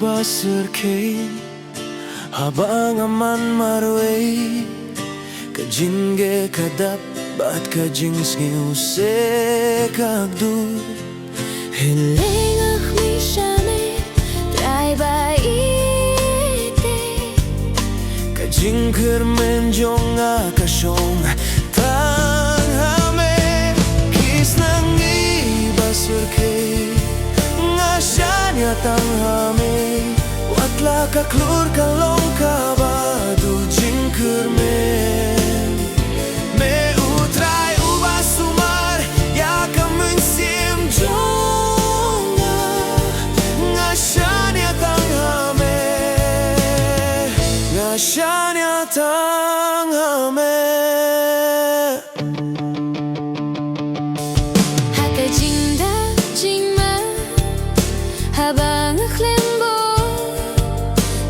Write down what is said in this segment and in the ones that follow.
basirke habang aman marway kajinge kadap bat kajings ngiuse kagdu Hilingak mi shame try ba ite kajing kermen jonga kasyong tang hame kis nangi basirke ngasanya tang hame watla kaklur kalong kabadu jing kermen me utrai uba sumar ya kamen sim jonga ngasanya tang hame ngasanya tang hame Haka jingda jingma habang aklembo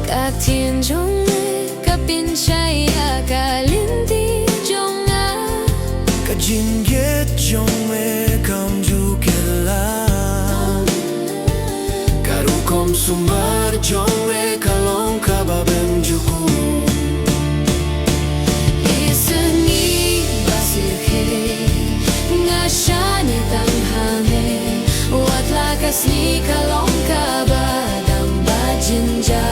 Kak tien jonga kapin shaya kalindi jonga kajinget jongme kamju kela karukom sumar jongme kalong kababem juku Isengi basirke ngashani tanghame watla kasni kalong kabadam bajinja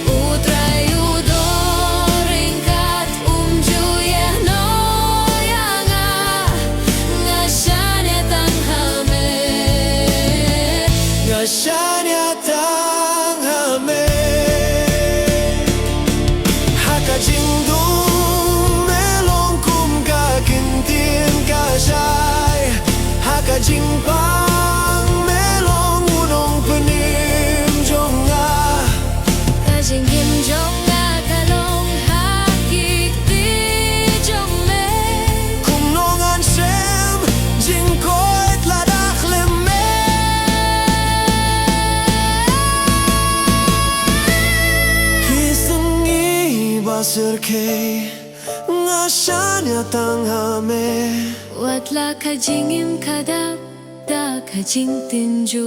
Utray udoringkat umjuya noyanga ngashani tanghame ngasanya tang hame hakajingdung melong kum kakintin kasay hakajingpang melong unong penim jonga Kajingim jonga kalong hakik di jongme kumnongan sem jingkoit ladak leme kisengi basirke ngasanya tang hame Watla kajingim kadap da kajing tinju